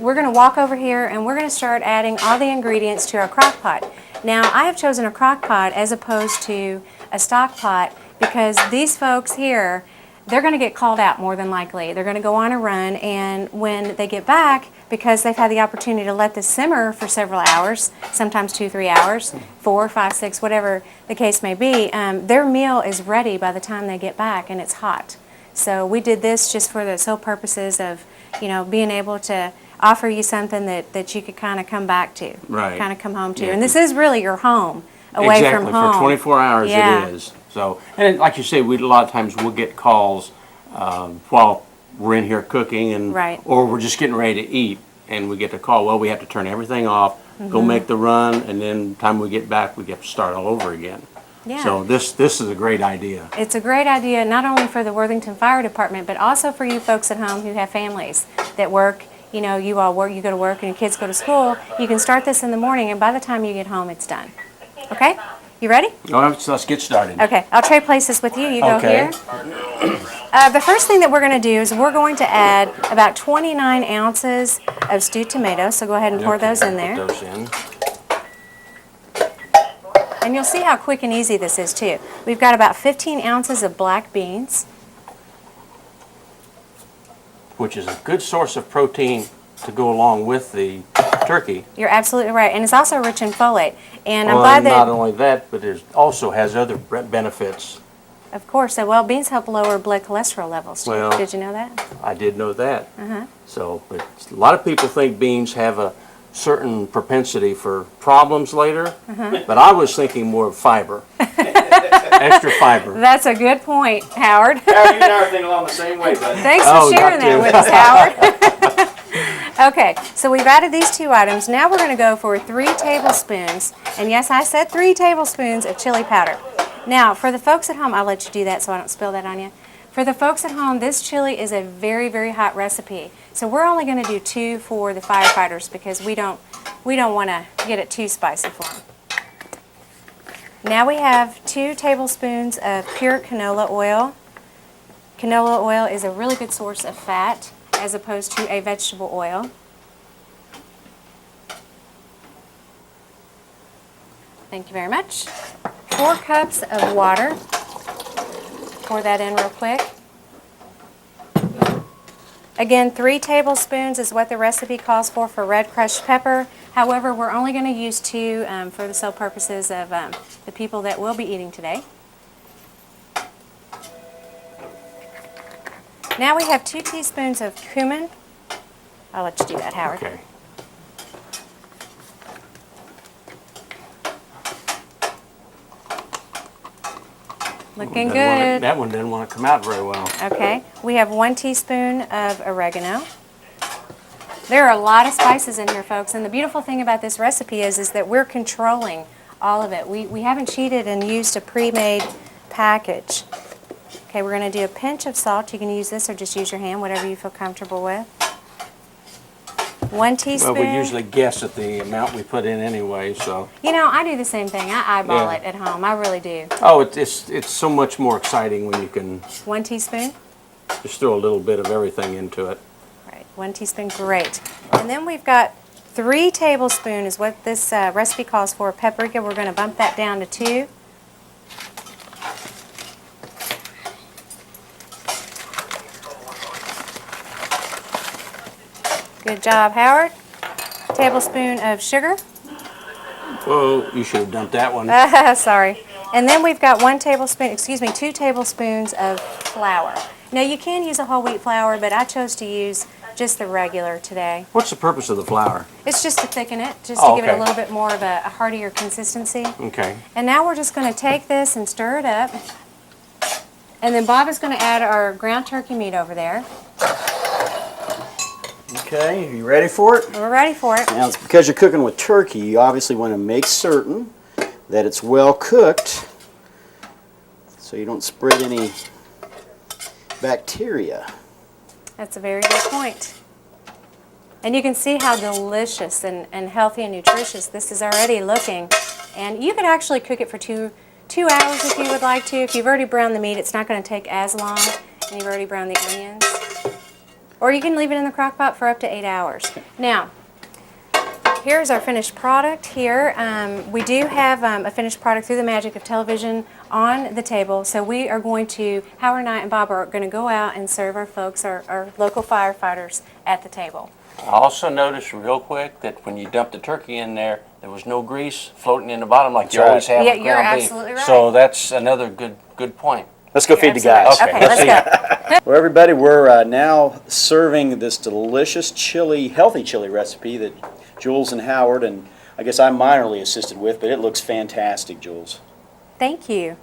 we're going to walk over here and we're going to start adding all the ingredients to our crock pot. Now, I have chosen a crock pot as opposed to a stock pot because these folks here, they're going to get called out more than likely. They're going to go on a run, and when they get back, because they've had the opportunity to let this simmer for several hours, sometimes 2-3 hours, 4, 5, 6, whatever the case may be, their meal is ready by the time they get back, and it's hot. So we did this just for the sole purposes of, you know, being able to offer you something that you could kind of come back to, right. kind of come home to. Yeah. And this is really your home, away from home. Exactly, for 24 hours yeah. it is. So, and like you say, a lot of times we'll get calls while we're in here cooking, and right. or we're just getting ready to eat, and we get the call, well, we have to turn everything off, go make the run, and then time we get back, we get to start all over again. Yeah. So this is a great idea. It's a great idea not only for the Worthington Fire Department, but also for you folks at home who have families that work. You know, you all work, you go to work, and your kids go to school. You can start this in the morning, and by the time you get home, it's done. Okay? You ready? All right, so let's get started. Okay, I'll trade places with you. You go Okay. here. The first thing that we're going to do is we're going to add about 29 ounces of stewed tomatoes, so go ahead and pour those in there. Put those in. And you'll see how quick and easy this is too. We've got about 15 ounces of black beans. Which is a good source of protein to go along with the turkey. You're absolutely right, and it's also rich in folate. And I'm Well, glad and that, not only that, but it also has other benefits. of course, well, beans help lower blood cholesterol levels too. Well, Did you know that? I did know that. So, but a lot of people think beans have a certain propensity for problems later, but I was thinking more of fiber, extra fiber. That's a good point, Howard. Howard, you and I are thinking along the same way, buddy. Thanks for Oh, sharing got that to. with us, Howard. Okay, so we've added these 2 items. Now we're going to go for 3 tablespoons, and yes, I said 3 tablespoons of chili powder. Now, for the folks at home, I'll let you do that so I don't spill that on you. For the folks at home, this chili is a very, very hot recipe. So we're only going to do 2 for the firefighters because we don't want to get it too spicy for them. Now we have 2 tablespoons of pure canola oil. Canola oil is a really good source of fat as opposed to a vegetable oil. Thank you very much. 4 cups of water. Pour that in real quick. Again, 3 tablespoons is what the recipe calls for red crushed pepper. However, we're only going to use 2 for the sole purposes of the people that will be eating today. Now we have 2 teaspoons of cumin. I'll let you do that, Howard. Okay. Looking good. That one didn't want to come out very well. Okay, we have 1 teaspoon of oregano. There are a lot of spices in here, folks, and the beautiful thing about this recipe is that we're controlling all of it. We haven't cheated and used a pre-made package. Okay, we're going to do a pinch of salt. You can use this or just use your hand, whatever you feel comfortable with. 1 teaspoon. Well, we usually guess at the amount we put in anyway, so. You know, I do the same thing. I eyeball Yeah. it at home. I really do. Oh, it's so much more exciting when you can 1 teaspoon. just throw a little bit of everything into it. Right, 1 teaspoon, great. And then we've got 3 tablespoons is what this recipe calls for, paprika. We're going to bump that down to 2. Good job, Howard. Tablespoon of sugar. Whoa, you should have dumped that one. Sorry. And then we've got 2 tablespoons of flour. Now you can use a whole wheat flour, but I chose to use just the regular today. What's the purpose of the flour? It's just to thicken it, just to give it a okay. little bit more of a heartier consistency. Okay. And now we're just going to take this and stir it up. And then Bob is going to add our ground turkey meat over there. Okay, are you ready for it? We're ready for it. Now, it's because you're cooking with turkey, you obviously want to make certain that it's well cooked so you don't spread any bacteria. That's a very good point. And you can see how delicious and healthy and nutritious this is already looking. And you could actually cook it for two hours if you would like to. If you've already browned the meat, it's not going to take as long. And you've already browned the onions. or you can leave it in the crock pot for up to 8 hours. Now, here's our finished product here. We do have a finished product through the magic of television on the table, so we are going to, Howard and I and Bob are going to go out and serve our folks, our local firefighters at the table. I also noticed real quick that when you dumped the turkey in there, there was no grease floating in the bottom like you right. always have Yeah, with you're ground beef. absolutely right. So that's another good point. Let's go feed the guys. Absolutely. Okay, let's go. Well, everybody, we're now serving this delicious chili, healthy chili recipe that Jules and Howard, and I guess I'm minorly assisted with, but it looks fantastic, Jules. Thank you.